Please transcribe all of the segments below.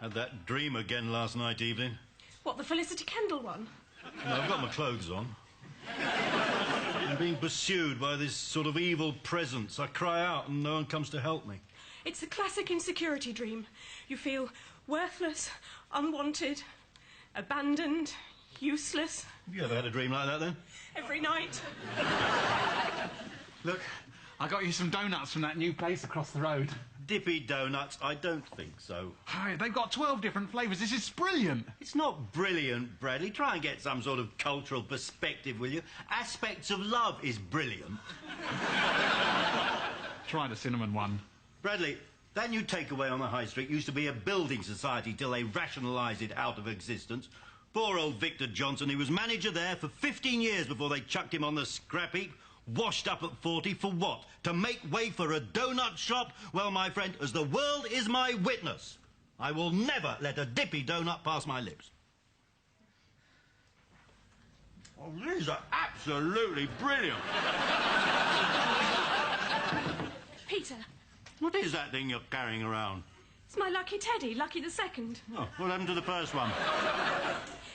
Had that dream again last night, Evelyn. What, the Felicity Kendall one? No, I've got my clothes on. I'm being pursued by this sort of evil presence. I cry out and no one comes to help me. It's the classic insecurity dream. You feel worthless, unwanted, abandoned, useless. Have you ever had a dream like that, then? Every night. Look, I got you some donuts from that new place across the road. Dippy donuts? I don't think so. Hey, they've got 12 different flavours. This is brilliant. It's not brilliant, Bradley. Try and get some sort of cultural perspective, will you? Aspects of Love is brilliant. Try the cinnamon one. Bradley, that new takeaway on the high street used to be a building society till they rationalised it out of existence. Poor old Victor Johnson, he was manager there for 15 years before they chucked him on the scrap heap. Washed up at 40 for what? To make way for a donut shop? Well, my friend, as the world is my witness, I will never let a dippy donut pass my lips. Oh, these are absolutely brilliant. Peter. What is that thing you're carrying around? It's my lucky teddy, Lucky the Second. Oh, what happened to the first one?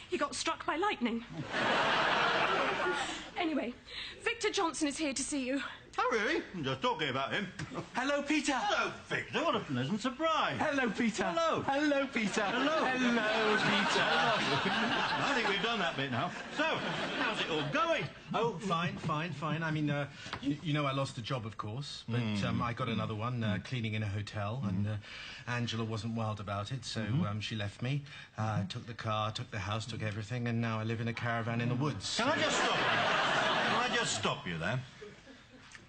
He got struck by lightning. Anyway, Victor Johnson is here to see you. Oh, really? I'm just talking about him. Hello, Peter. Hello, Victor. What a pleasant surprise. Hello, Peter. Hello. Hello, Peter. Hello. Hello, Peter. I think we've done that bit now. So, how's it all going? Oh, fine. I mean, you know I lost a job, of course, but I got another one, cleaning in a hotel, and Angela wasn't wild about it, so she left me, took the car, took the house, took everything, and now I live in a caravan in the woods. Can I just stop you? Can I just stop you there?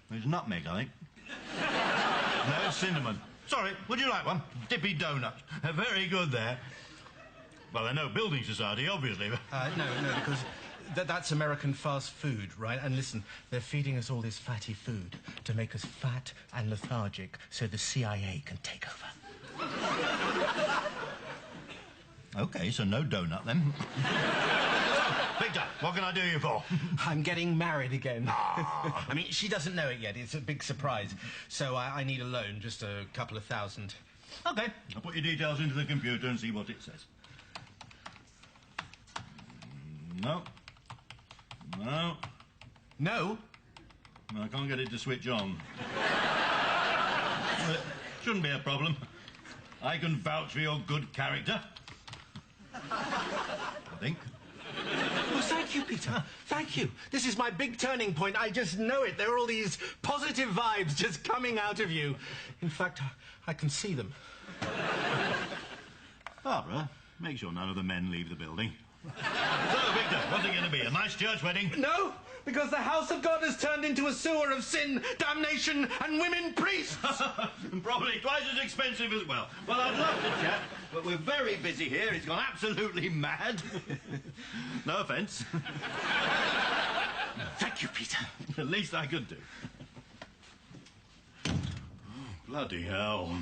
There's nutmeg, I think. No cinnamon. Sorry, would you like one? Dippy donuts. Very good there. Well, they're no building society, obviously. No, because that's American fast food, right? And listen, they're feeding us all this fatty food to make us fat and lethargic so the CIA can take over. OK, so no donut, then. Victor, what can I do you for? I'm getting married again. I mean, she doesn't know it yet. It's a big surprise. So I need a loan, just a couple of thousand. OK, I'll put your details into the computer and see what it says. No. No. No? I can't get it to switch on. Well, it shouldn't be a problem. I can vouch for your good character. I think. Oh, thank you, Peter. Thank you. This is my big turning point. I just know it. There are all these positive vibes just coming out of you. In fact, I can see them. Barbara, make sure none of the men leave the building. So, Victor, what's it going to be? A nice church wedding? No, because the house of God has turned into a sewer of sin, damnation, and women priests. And probably twice as expensive as well. Well, I'd love to chat, but we're very busy here. It's gone absolutely mad. No offence. Thank you, Peter. The least I could do. Oh, bloody hell.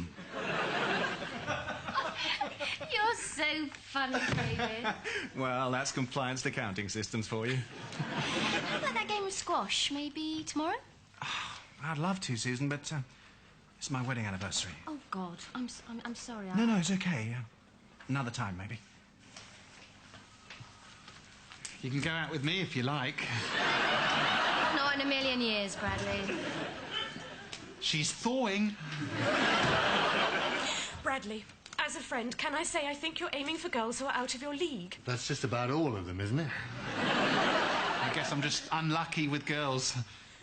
You're so funny, David. Well, that's compliance to counting systems for you. How about that game of squash? Maybe tomorrow? I'd love to, Susan, but it's my wedding anniversary. Oh, God. I'm sorry. No, it's okay. Another time, maybe. You can go out with me if you like. Not in a million years, Bradley. She's thawing. Bradley, as a friend, can I say I think you're aiming for girls who are out of your league? That's just about all of them, isn't it? I guess I'm just unlucky with girls.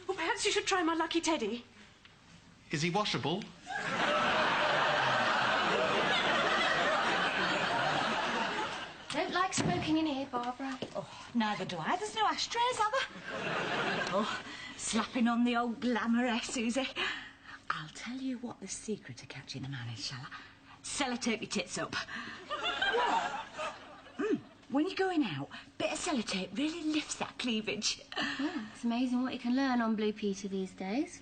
Well, perhaps you should try my lucky teddy. Is he washable? Don't like smoking in here, Barbara. Oh, neither do I. There's no ashtrays, are there? Oh, slapping on the old glamour, eh, Susie? I'll tell you what the secret of catching a man is, shall I? Sellotape your tits up. What? When you're going out, bit of sellotape really lifts that cleavage. Yeah, it's amazing what you can learn on Blue Peter these days.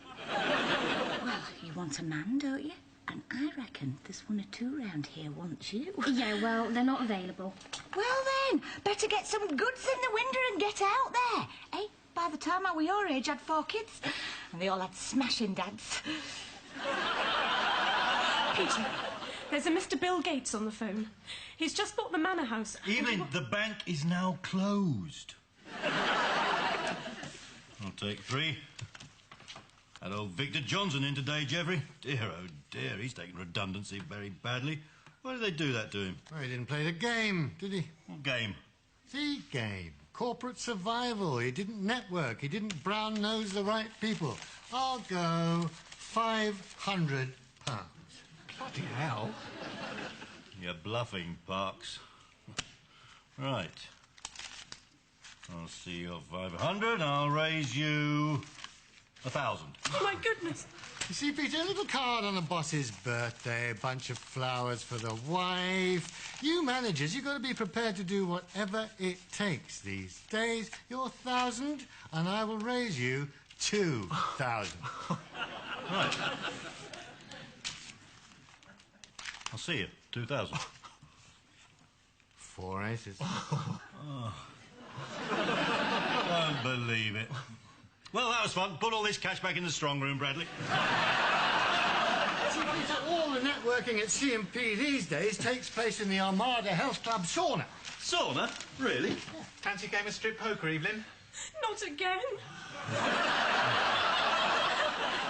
Well, you want a man, don't you? And I reckon there's one or two round here wants you. Yeah, well, they're not available. Well then, better get some goods in the window and get out there. Eh? By the time I were your age, I had 4 kids. And they all had smashing dads. Peter, There's a Mr. Bill Gates on the phone. He's just bought the manor house. Evelyn, the bank is now closed. I'll take 3. That old Victor Johnson in today, Jeffrey. Dear, oh dear, he's taken redundancy very badly. Why did they do that to him? Well, he didn't play the game, did he? What game? The game. Corporate survival. He didn't network. He didn't brown-nose the right people. I'll go £500. Bloody hell. You're bluffing, Parks. Right. I'll see your 500. I'll raise you 1,000. Oh, my goodness. You see, Peter, a little card on the boss's birthday, a bunch of flowers for the wife. You managers, you've got to be prepared to do whatever it takes these days. Your 1,000, and I will raise you 2,000. Right. I'll see you. 2,000. 4 aces. Don't believe it. Well, that was fun. Put all this cash back in the strong room, Bradley. See, Peter, all the networking at C&P these days takes place in the Armada Health Club sauna. Sauna? Really? Yeah. Fancy a game of strip poker, Evelyn? Not again.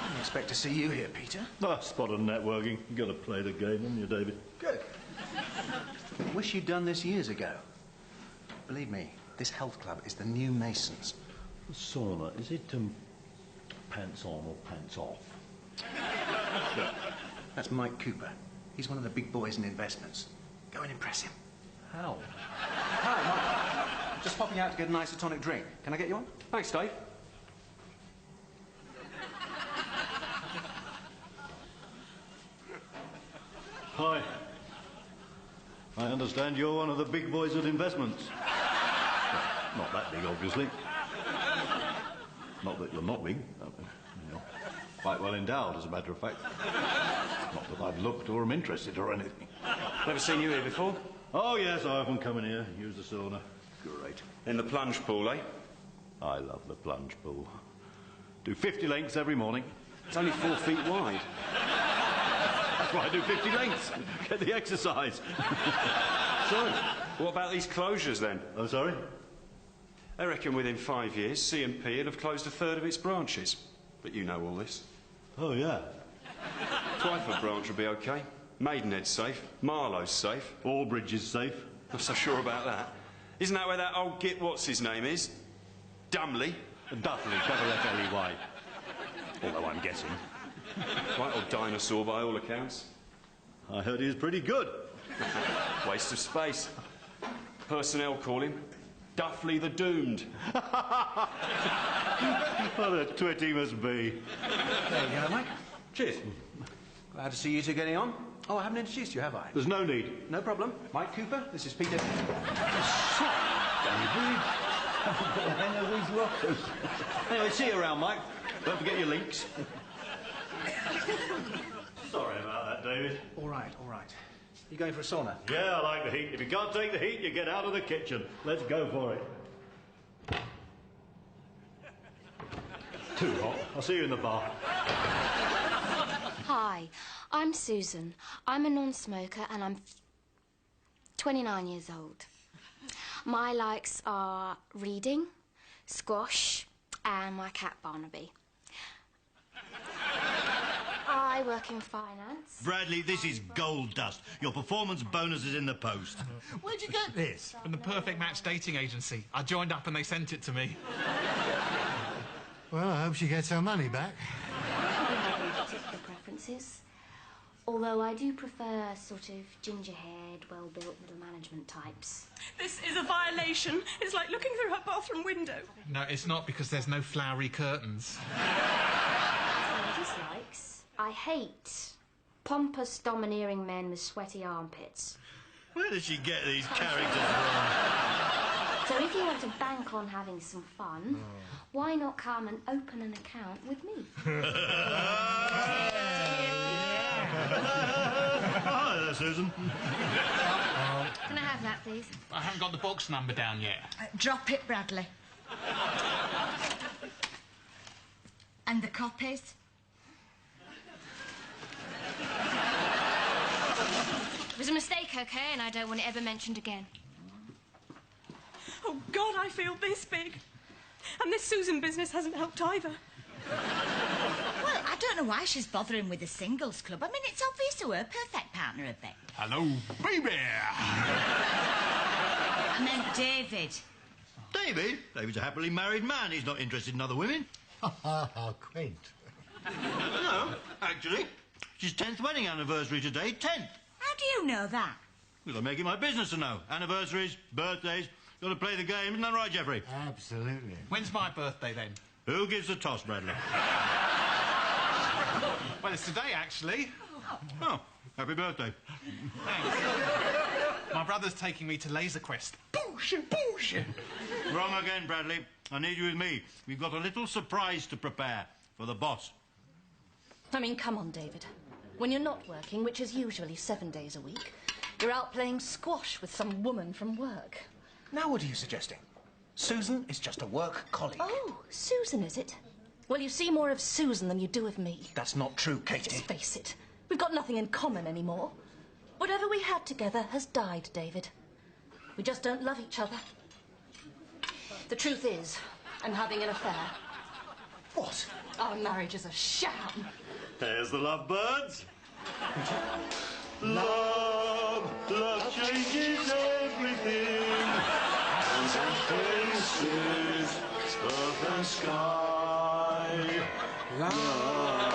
Didn't expect to see you here, Peter. Oh, spotted networking. You've got to play the game, haven't you, David? Good. Wish you'd done this years ago. Believe me, this health club is the new Masons. The sauna, is it pants on or pants off? That's Mike Cooper. He's one of the big boys in investments. Go and impress him. How? Hi, Mike. Just popping out to get an isotonic drink. Can I get you one? Thanks, Dave. Hi. I understand you're one of the big boys at investments. Not that big, obviously. Not that you're not big. You're quite well endowed, as a matter of fact. Not that I've looked or am interested or anything. Never seen you here before? Oh, yes, I often come in here, use the sauna. Great. In the plunge pool, eh? I love the plunge pool. Do 50 lengths every morning. It's only 4 feet wide. That's why I do 50 lengths. Get the exercise. So, what about these closures, then? I'm sorry? I reckon within 5 years, C&P would have closed 1/3 of its branches. But you know all this. Oh, yeah. Twyford branch will be OK. Maidenhead's safe. Marlowe's safe. Albridge is safe. Not so sure about that. Isn't that where that old git what's-his-name is? Dumley? Duffley, F-L-E-Y. Although I'm guessing. Quite old dinosaur by all accounts. I heard he was pretty good. Waste of space. Personnel call him Duffley the Doomed. What a twit he must be. There you go, Mike. Cheers. Glad to see you two getting on. Oh, I haven't introduced you, have I? There's no need. No problem. Mike Cooper, this is Peter. David. I know these lockers. Anyway, see you around, Mike. Don't forget your links. Sorry about that, David. All right, all right. You going for a sauna? Yeah, I like the heat. If you can't take the heat, you get out of the kitchen. Let's go for it. Too hot. I'll see you in the bar. Hi, I'm Susan. I'm a non-smoker and I'm 29 years old. My likes are reading, squash, and my cat Barnaby. I work in finance. Bradley, this is gold dust. Your performance bonus is in the post. Where'd you get this? From the Perfect Match dating agency. I joined up and they sent it to me. Well, I hope she gets her money back. I don't have any particular preferences. Although I do prefer sort of ginger-haired, well-built middle management types. This is a violation. It's like looking through her bathroom window. No, it's not because there's no flowery curtains. Dislikes. I hate pompous, domineering men with sweaty armpits. Where does she get these characters from? So if you want to bank on having some fun, why not come and open an account with me? Hi there, Susan. Can I have that, please? I haven't got the box number down yet. Drop it, Bradley. And the copies? was a mistake, OK, and I don't want it ever mentioned again. Oh, God, I feel this big. And this Susan business hasn't helped either. Well, I don't know why she's bothering with the singles club. I mean, it's obvious to her perfect partner a bit. Hello, baby! I meant David. David? David's a happily married man. He's not interested in other women. How quaint. No, actually. It's his 10th wedding anniversary today. 10th. How do you know that? Well, I make it my business to know. Anniversaries, birthdays. Got to play the game. Isn't that right, Geoffrey? Absolutely. When's my birthday, then? Who gives the toss, Bradley? Well, it's today, actually. Oh, happy birthday. Thanks. My brother's taking me to Laser Quest. Bullshit, bullshit. Wrong again, Bradley. I need you with me. We've got a little surprise to prepare for the boss. I mean, come on, David. When you're not working, which is usually 7 days a week, you're out playing squash with some woman from work. Now what are you suggesting? Susan is just a work colleague. Oh, Susan, is it? Well, you see more of Susan than you do of me. That's not true, Katie. Just face it. We've got nothing in common anymore. Whatever we had together has died, David. We just don't love each other. The truth is, I'm having an affair. What? Our marriage is a sham. There's the lovebirds. Love, love changes everything. Hands and faces, earth and sky. Love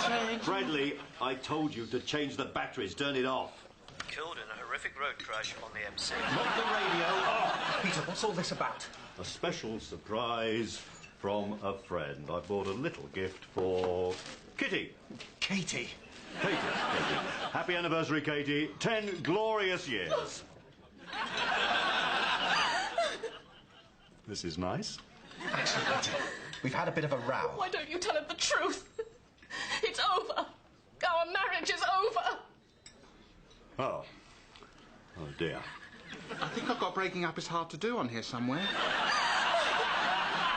changes. Bradley, I told you to change the batteries. Turn it off. Killed in a horrific road crash on the MC. Not the radio. Oh, Peter, what's all this about? A special surprise from a friend. I bought a little gift for Kitty. Katie. Katie. Happy anniversary, Katie. 10 glorious years. This is nice. Actually, Peter, we've had a bit of a row. Why don't you tell him the truth? It's over. Our marriage is over. Oh. Oh, dear. I think I've got breaking up is hard to do on here somewhere.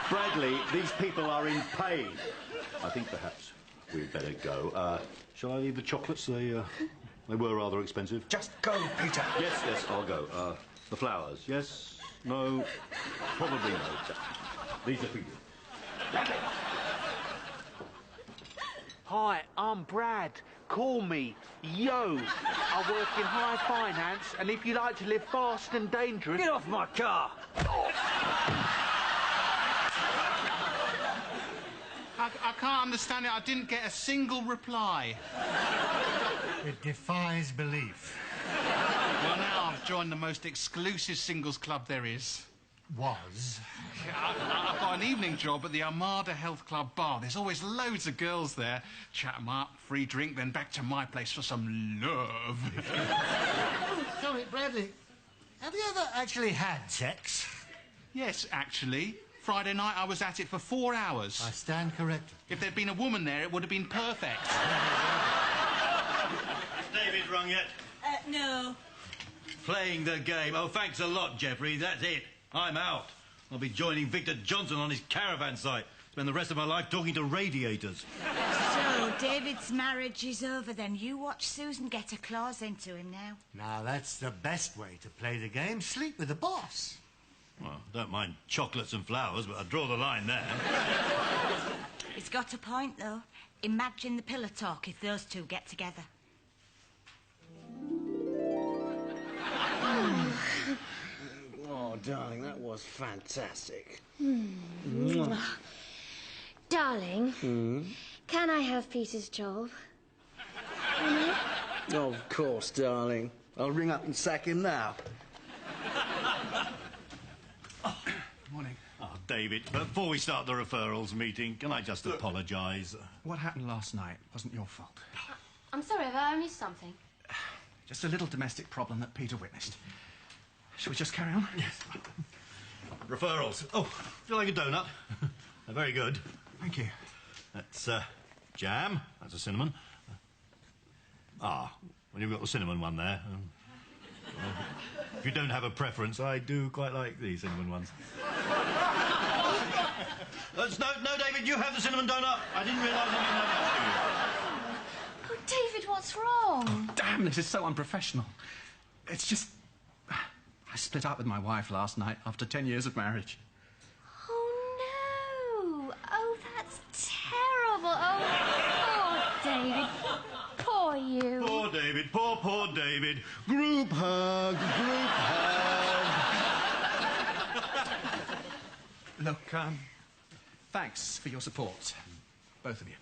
Bradley, these people are in pain. I think perhaps we'd better go. Shall I leave the chocolates? They were rather expensive. Just go, Peter. Yes, I'll go. The flowers, yes? No? Probably no. These are for you. Bradley! Hi, I'm Brad. Call me Yo. I work in high finance, and if you like to live fast and dangerous... Get off my car! I can't understand it. I didn't get a single reply. It defies belief. Well, now I've joined the most exclusive singles club there is. Was. I've got an evening job at the Armada Health Club bar. There's always loads of girls there. Chat 'em up, free drink, then back to my place for some love. Sorry, Bradley, have you ever actually had sex? Yes, actually. Friday night I was at it for 4 hours. I stand corrected. If there'd been a woman there, it would have been perfect. David rung yet? No. Playing the game. Oh, thanks a lot, Geoffrey. That's it. I'm out. I'll be joining Victor Johnson on his caravan site. Spend the rest of my life talking to radiators. So, David's marriage is over then. You watch Susan get her claws into him now. Now, that's the best way to play the game. Sleep with the boss. Well, don't mind chocolates and flowers, but I draw the line there. He's got a point, though. Imagine the pillow talk if those two get together. Oh, darling, that was fantastic. Darling, can I have Peter's job? Oh, of course, darling. I'll ring up and sack him now. Morning. Oh, David, before we start the referrals meeting, can I just apologise? What happened last night wasn't your fault. I'm sorry, have I missed something? Just a little domestic problem that Peter witnessed. Shall we just carry on? Yes. Referrals. Oh, would you like a donut? They're very good. Thank you. That's jam. That's a cinnamon. Well, you've got the cinnamon one there. If you don't have a preference, I do quite like these cinnamon ones. No, David, you have the cinnamon donut. I didn't realise I didn't have that. Oh, David, what's wrong? Damn, this is so unprofessional. It's just... I split up with my wife last night after 10 years of marriage. Oh, no. Oh, that's terrible. Oh, David. Poor you. Poor David, poor David. Group hug, group hug. Look, thanks for your support, both of you.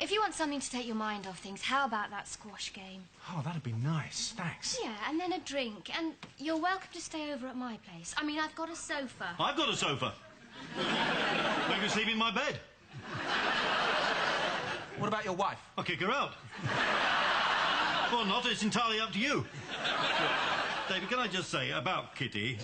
If you want something to take your mind off things, how about that squash game? Oh, that'd be nice, thanks. Yeah, and then a drink. And you're welcome to stay over at my place. I mean, I've got a sofa. I've got a sofa. Maybe sleep in my bed. What about your wife? I'll kick her out. Or not, it's entirely up to you. David, can I just say about Katie,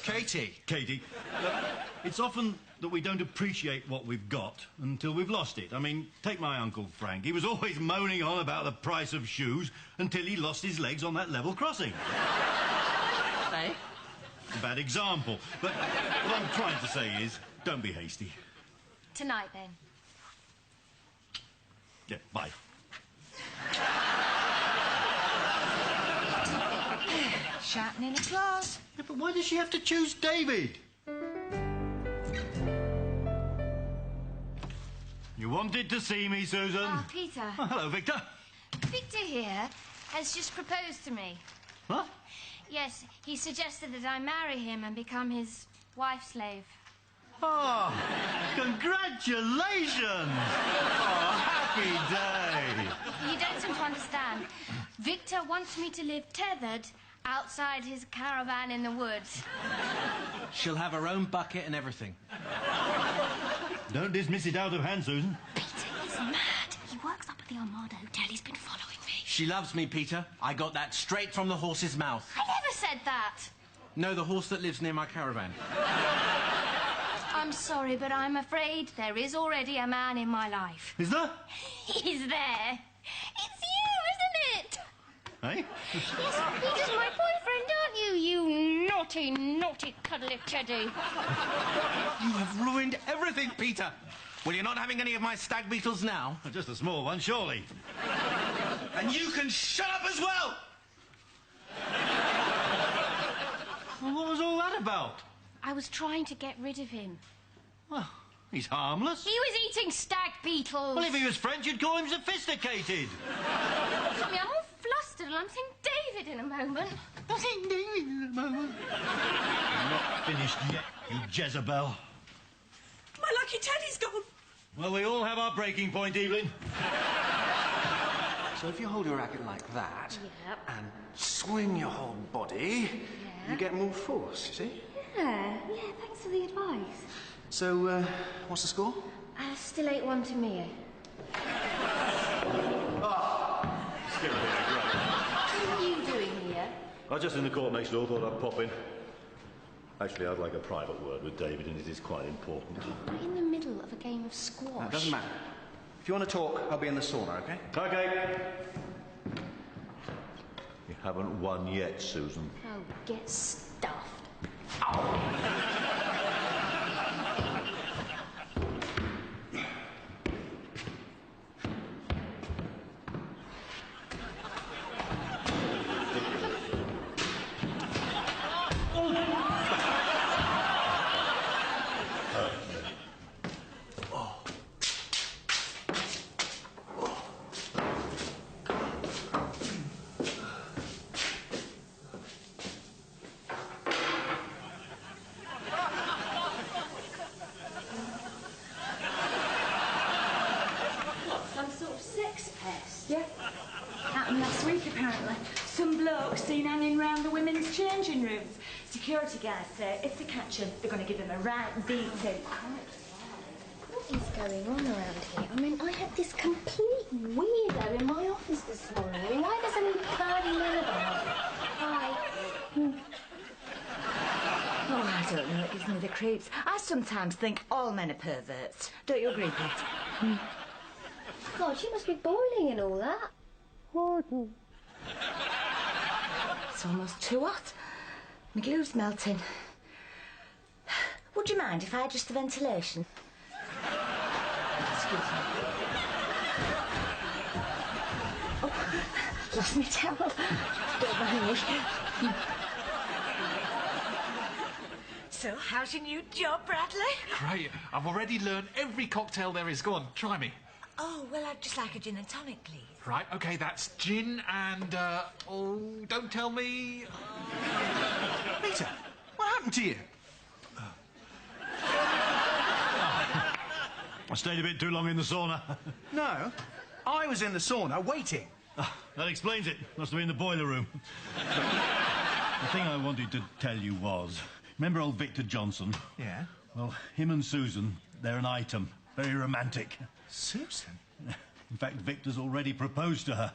it's often that we don't appreciate what we've got until we've lost it. I mean, take my Uncle Frank. He was always moaning on about the price of shoes until he lost his legs on that level crossing. Eh? A bad example. But what I'm trying to say is, don't be hasty. Tonight, then. Yeah, bye. Shouting in applause. Yeah, but why does she have to choose David? You wanted to see me, Susan? Ah, Peter. Oh, hello, Victor. Victor here has just proposed to me. What? Yes, he suggested that I marry him and become his wife-slave. Oh, congratulations! Oh, happy day! You don't seem to understand. Victor wants me to live tethered outside his caravan in the woods. She'll have her own bucket and everything. Don't dismiss it out of hand, Susan. Peter, he's mad. He works up at the Armada Hotel. He's been following me. She loves me, Peter. I got that straight from the horse's mouth. I never said that. No, the horse that lives near my caravan. I'm sorry, but I'm afraid there is already a man in my life. Is there? He's there. It's you, isn't it? Hey? Yes, Peter's my boyfriend, aren't you? You naughty, naughty cuddly teddy. You have ruined everything, Peter. Well, you're not having any of my stag beetles now. Just a small one, surely. And you can shut up as well! Well, what was all that about? I was trying to get rid of him. Well, he's harmless. He was eating stag beetles. Well, if he was French, you'd call him sophisticated. I mean, I'm all flustered and I'm seeing David in a moment. I'm seeing David in a moment. I'm not finished yet, you Jezebel. My lucky teddy's gone. Well, we all have our breaking point, Evelyn. So if you hold your racket like that Yep. and swing your whole body, you get more force, you see? Yeah, thanks for the advice. So, what's the score? Still 8-1 to me. Still here, great. What are you doing here? I was just in the court next door, thought I'd pop in. Actually, I'd like a private word with David, and it is quite important. We're in the middle of a game of squash. No, it doesn't matter. If you want to talk, I'll be in the sauna, OK? OK. You haven't won yet, Susan. Oh, get stuffed. Some sort of sex pest? Yeah. Happened last week, apparently. Some bloke seen hanging round the women's changing rooms. Security guys say if they catch him, they're going to give him a right beating. What is going on around here? I mean, I had this complete weirdo in my office this morning. I mean, why does any purdy men about? Hi. Oh, I don't know. It gives me the creeps. I sometimes think all men are perverts. Don't you agree, Pet? God, she must be boiling and all that. It's almost too hot. My glue's melting. Would you mind if I adjust the ventilation? Excuse me. lost me towel. Don't mind me. So, how's your new job, Bradley? Great. I've already learned every cocktail there is. Go on, try me. Oh, well, I'd just like a gin and tonic, please. Right, OK, that's gin and, oh, don't tell me... Peter, what happened to you? I stayed a bit too long in the sauna. No, I was in the sauna waiting. That explains it. Must have been in the boiler room. The thing I wanted to tell you was... Remember old Victor Johnson? Yeah? Well, him and Susan, they're an item. Very romantic. Susan? In fact, Victor's already proposed to her.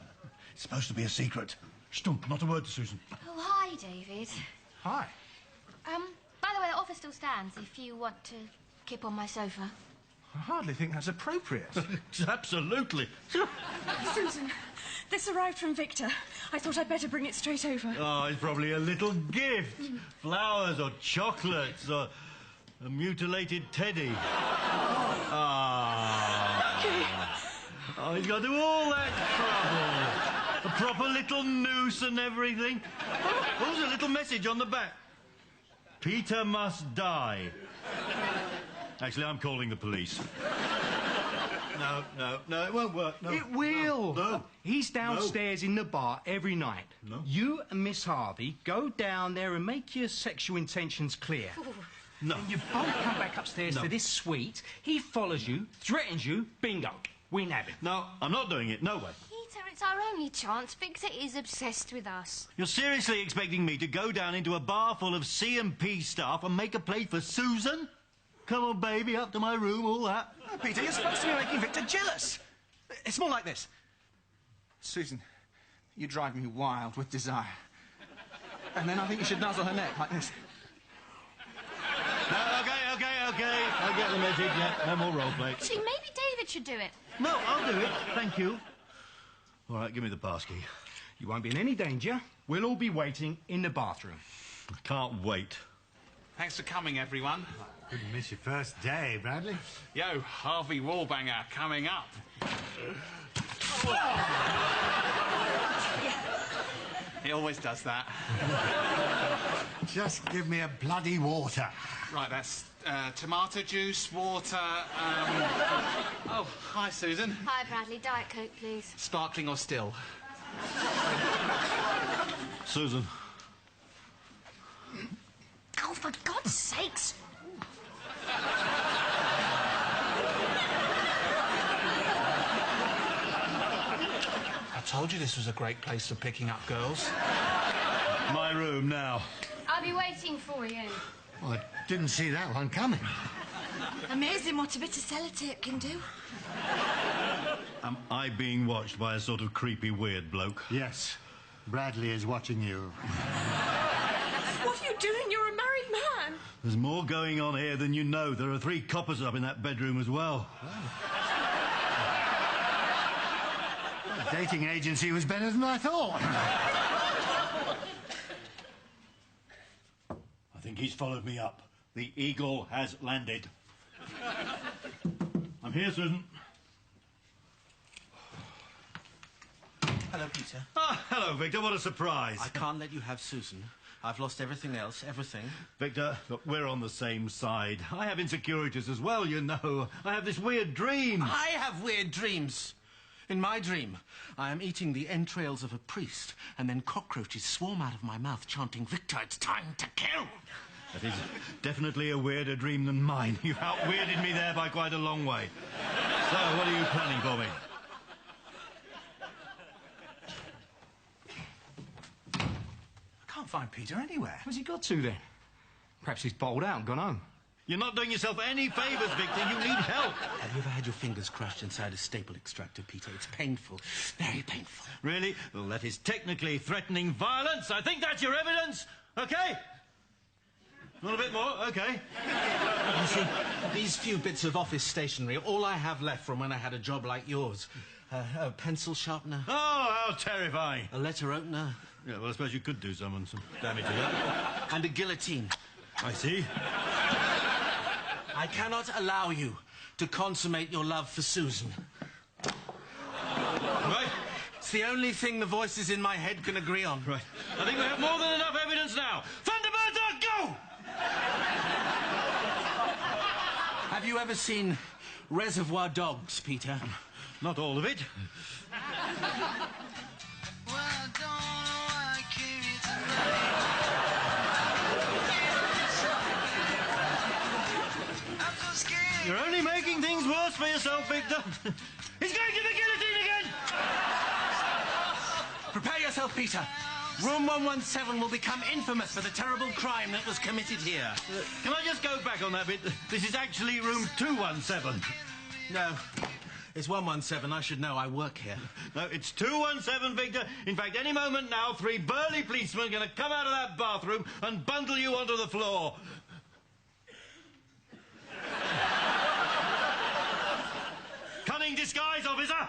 It's supposed to be a secret. Stump, not a word to Susan. Oh, hi, David. Hi. By the way, the offer still stands if you want to keep on my sofa. I hardly think that's appropriate. Absolutely. Susan, this arrived from Victor. I thought I'd better bring it straight over. Oh, it's probably a little gift. Flowers or chocolates or a mutilated teddy. Ah. Okay. Oh, he's got to do all that trouble. A proper little noose and everything. Oh, there's a little message on the back. Peter must die. Actually, I'm calling the police. No, it won't work. No, it will. No. He's downstairs in the bar every night. No. You and Miss Harvey go down there and make your sexual intentions clear. No. And you both come back upstairs to this suite. He follows you, threatens you. Bingo. We nab him. No, I'm not doing it. No way. Peter, it's our only chance. Victor is obsessed with us. You're seriously expecting me to go down into a bar full of C&P staff and make a plate for Susan? Come on, baby, up to my room, all that. Oh, Peter, you're supposed to be making Victor jealous. It's more like this. Susan, you drive me wild with desire. And then I think you should nuzzle her neck like this. No, okay. I get the message, yeah. No more role play. Actually, maybe David should do it. No, I'll do it. Thank you. All right, give me the pass key. You won't be in any danger. We'll all be waiting in the bathroom. I can't wait. Thanks for coming, everyone. Couldn't miss your first day, Bradley. Yo, Harvey Wallbanger coming up. He always does that. Just give me a bloody water. Right, that's tomato juice, water, Oh, hi, Susan. Hi, Bradley. Diet Coke, please. Sparkling or still? Susan. Oh, for God's sakes. I told you this was a great place for picking up girls. My room now. I'll be waiting for you. Well, I didn't see that one coming. Amazing what a bit of sellotape can do. Am I being watched by a sort of creepy, weird bloke? Yes. Bradley is watching you. What are you doing? You're a married man. There's more going on here than you know. There are 3 coppers up in that bedroom as well. The dating agency was better than I thought. I think he's followed me up. The eagle has landed. I'm here, Susan. Hello, Peter. Ah, hello, Victor. What a surprise. I can't let you have Susan. I've lost everything else, everything. Victor, look, we're on the same side. I have insecurities as well, you know. I have this weird dream. I have weird dreams. In my dream, I am eating the entrails of a priest, and then cockroaches swarm out of my mouth chanting, "Victor, it's time to kill!" That is definitely a weirder dream than mine. You've out-weirded me there by quite a long way. So, what are you planning for me? I can't find Peter anywhere. Where's he got to, then? Perhaps he's bowled out and gone home. You're not doing yourself any favours, Victor. You need help. Have you ever had your fingers crushed inside a staple extractor, Peter? It's painful. Very painful. Really? Well, that is technically threatening violence. I think that's your evidence. OK? Want a bit more? OK. You see, these few bits of office stationery are all I have left from when I had a job like yours. A pencil sharpener. Oh, how terrifying. A letter opener. Yeah, well, I suppose you could do some damage to that. And a guillotine. I see. I cannot allow you to consummate your love for Susan. Right. the only thing the voices in my head can agree on. Right. I think we have more than enough evidence now. Thunderbirds, go! Have you ever seen Reservoir Dogs, Peter? Not all of it. You're only making things worse for yourself, Victor. He's going to the guillotine again! Prepare yourself, Peter. Room 117 will become infamous for the terrible crime that was committed here. Can I just go back on that bit? This is actually room 217. No, it's 117. I should know. I work here. No, it's 217, Victor. In fact, any moment now, 3 burly policemen are going to come out of that bathroom and bundle you onto the floor. Cunning disguise, officer!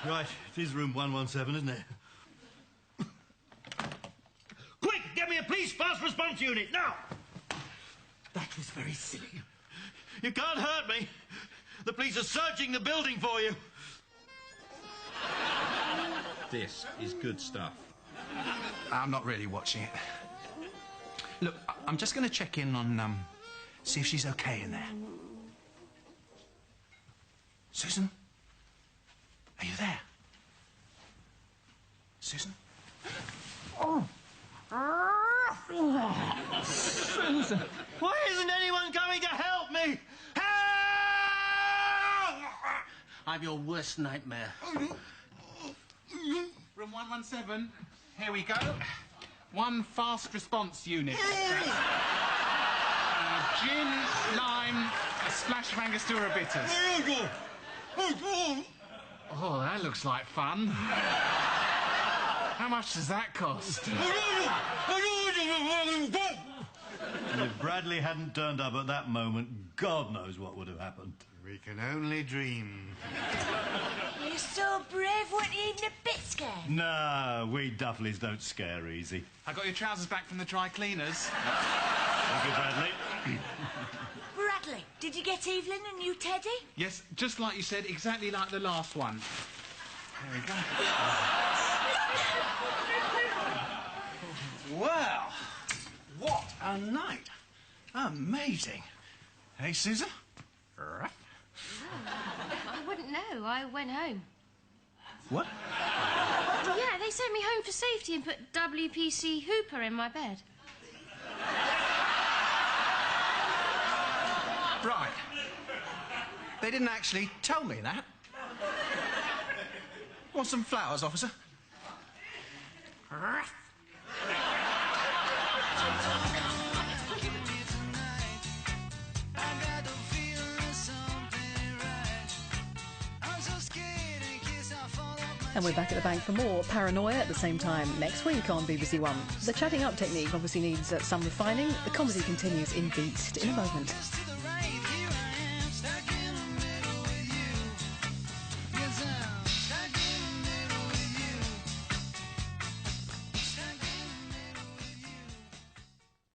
Right, it is room 117, isn't it? Quick, get me a police fast response unit, now! That was very silly. You can't hurt me. The police are searching the building for you. This is good stuff. I'm not really watching it. Look, I'm just going to check in on, see if she's okay in there. Susan? Are you there? Susan? Oh. Susan. Why isn't anyone coming to help me? Help! I'm your worst nightmare. Room 117, here we go. 1 fast response unit. Gin, lime, a splash of Angostura bitters. Oh, that looks like fun. How much does that cost? And if Bradley hadn't turned up at that moment, God knows what would have happened. We can only dream. You're so brave, weren't you even a bit scared? No, we Duffleys don't scare easy. I got your trousers back from the dry cleaners. Thank you, Bradley. Bradley, did you get Evelyn a new teddy? Yes, just like you said, exactly like the last one. There we go. Well, what a night. Amazing. Hey, Susan? I wouldn't know. I went home. What? Yeah, they sent me home for safety and put WPC Hooper in my bed. Right. They didn't actually tell me that. Want some flowers, officer? And we're back at the bank for more Paranoia at the same time next week on BBC One. The chatting up technique obviously needs some refining. The comedy continues in Beast in a moment.